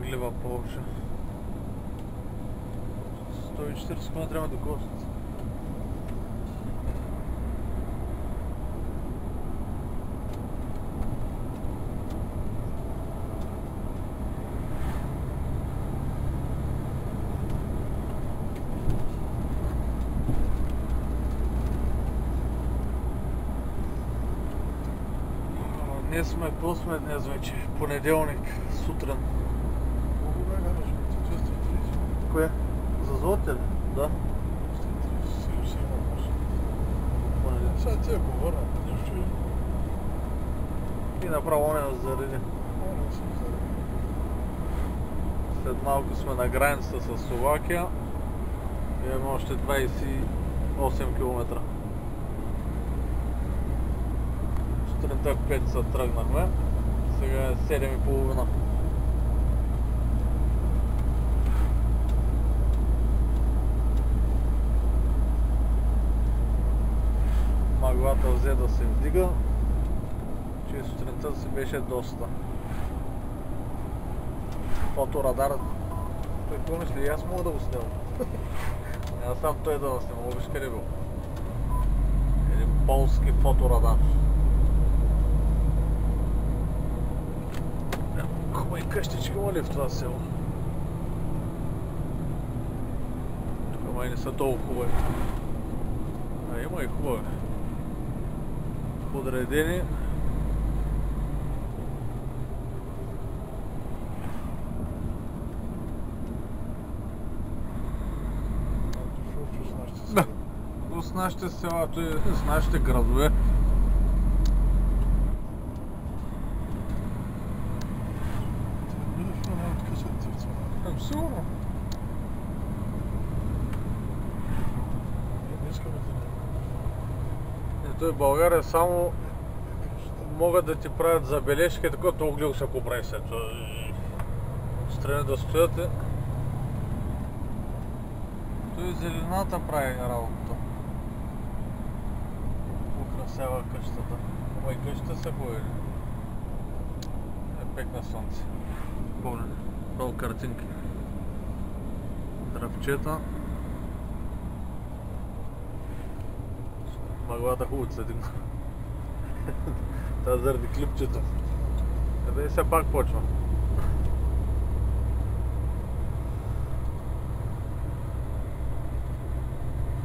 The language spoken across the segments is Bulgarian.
мъглива повече. 140 км трябва до Костница. Днес сме, какво сме днес вече? Понеделник, сутрин. Много бе гараж, 230. Кое? За злоте ли? Да. 230 си има може. Сега тя го върна, нещо И направо не заради. не съм заради. След малко сме на границата с Словакия. Имаме още 28 км. Сутринта в 5 часа тръгнахме. Сега е 7:30. Мъглата взе да се вдига, че сутринта си беше доста. Фоторадарът. Той помниш ли, аз мога да го снимам. Аз сам той да го снимам, виж къде бил. Един полски фоторадар. Хубави къщички има ли в това село? Тук май не са толкова хубави. А има и хубави. Подредени. Да. С нашите села, с нашите градове. Сигурно. Той в България само могат да ти правят забележки, така оглил се поправи след това. Страни да стоят. Той зелената прави работата. Украсява къщата. Ама и къщата се хубави. Е пек на слънце. Помня. Право картинки. Дръвчета. Мъглата хубаво се дигна. Това заради клипчето. Къде все пак почва?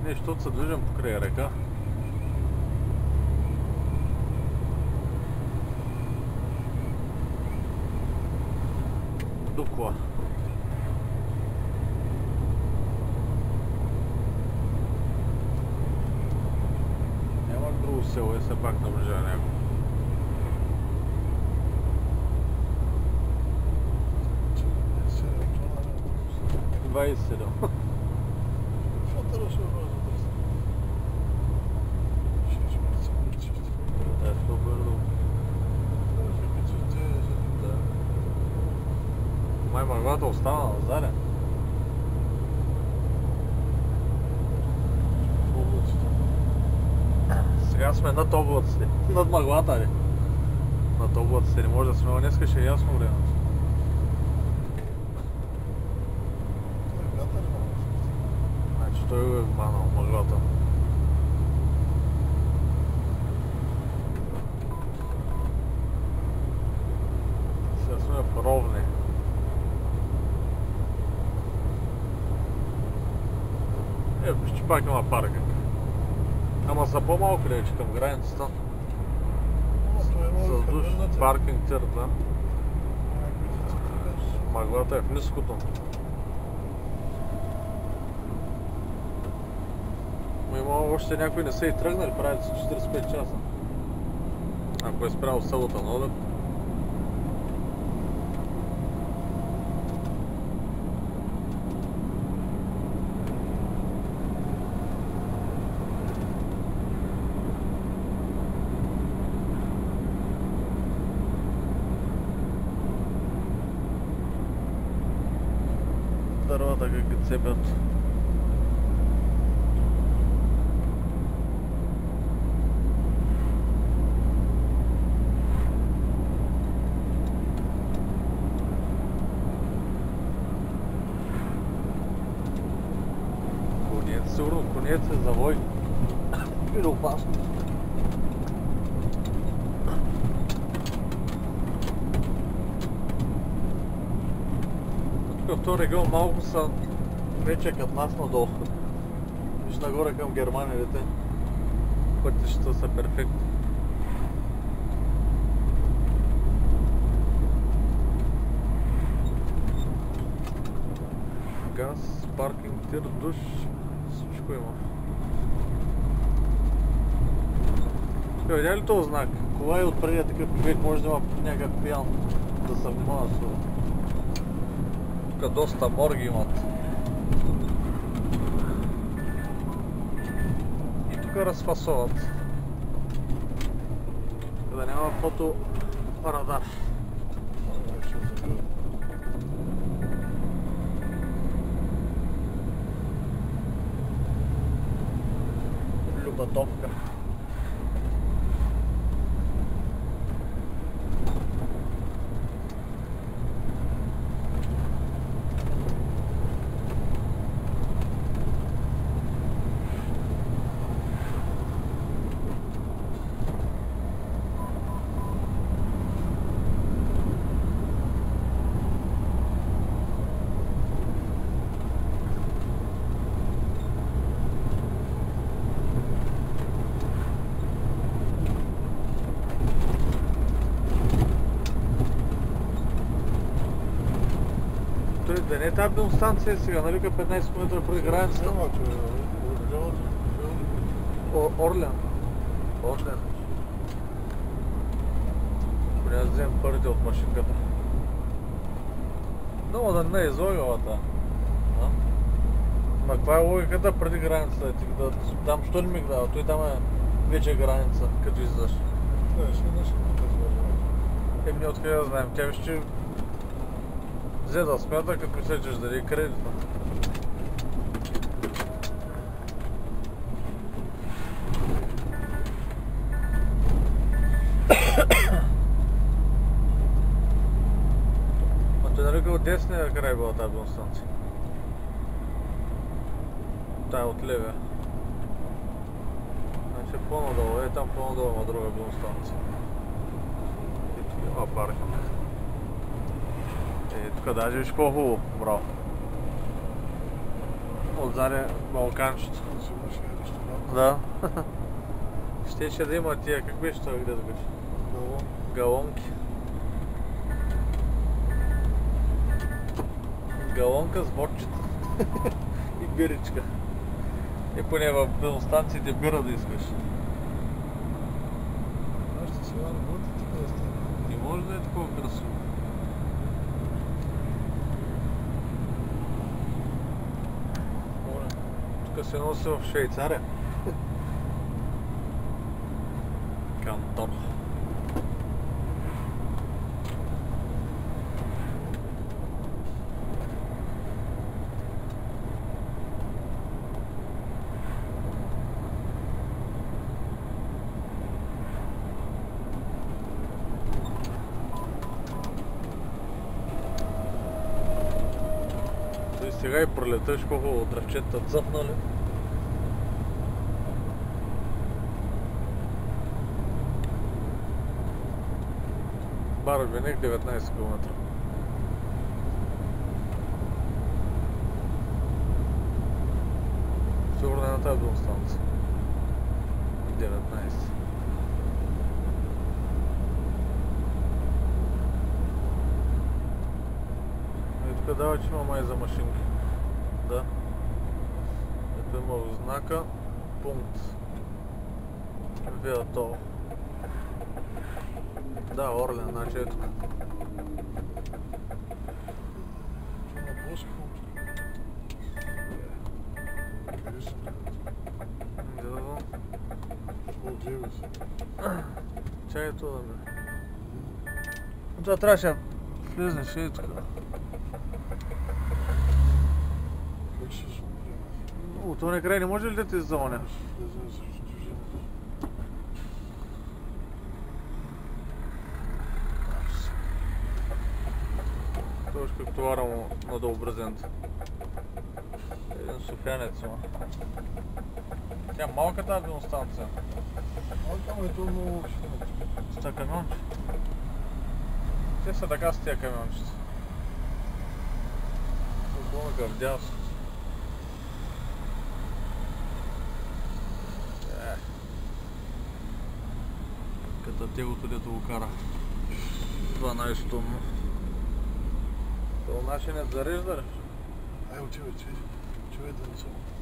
Нещо се движим покрай река. Дукла. Няма друго село, е все пак наближава него. Двайсет. Фотора ще бъде за дъст. Ще бъде чисто. Да, ще бъде. Да. Май мъглата остана на заден. Сега сме над облаците. Над мъглата ли? Над облаците не може да сме, но днеска ще е ясно време. Значи той го е вманал мъглата. Сега сме в ровни. Ще пак има паркинг. Ама са по-малко ли, че към границата? С душ, паркинг църта. Мъглата е в ниското. Има още някои не са и тръгнали, правят се 45 часа. Ако е спрял селото на обед. Дървата как ги цепят. опасно. Тук в този регион малко са вече като нас надолу. Виж нагоре към Германия, дете. Пътищата са перфектни. Газ, паркинг, тир, душ, всичко има. Видя ли този знак? Кола е отпреди такъв човек, може да има някакъв пиян да се внимава с това. Тук доста морги имат. И тук разфасоват. Да няма фоторадар. Любатовка. Да не е тази бензостанция сега, нали, 15 км преди границата? Орлен. Орлен. Ако не вземем парите от машинката. Но да не е излагалата. Ма каква е логиката преди границата? Там що не мигдава? Той там е вече граница, като излизаш. Ние откъде да знаем. Тя вижте взе да смята, като мислечеш дали е кредитна. А той нали от десния край била тази бензостанция? Тая от левия. Значи по-надолу, е там по-надолу има друга бензостанция. И тук има паркинг. Тук даже виж по-хубаво, браво. Отзаде балканчето. Да. Щеше да има тия, как беше това гледа беше? Галонки. Галонка с водчета. И биричка. И поне в бензостанциите бира да искаш. Не може да е такова красиво. Тук се носи в Швейцария. Кантон. Сега и пролеташ колко дръвчета цъпнали. Барбенек 19 км. Сигурно е на тази бензостанция. 19. И тук дава, че има май за машинки. Да. Ето има знака. Пункт. Виатол. Да, Орлен, значи ето. Чай ето да ме. Това трябваше да влезнеш и тук. От този край не може ли да те замъня? Точно как товара му надолу брезент. Един софиянец има. Тя малка тази бензиностанция. Там е това много лошо. С тези камиончета. Те са така с тези камиончета. Отдолу вдясно. Като тегото дето го кара. 12 тонно. Това нашия не зарежда ли? Ай, отивай да не съм.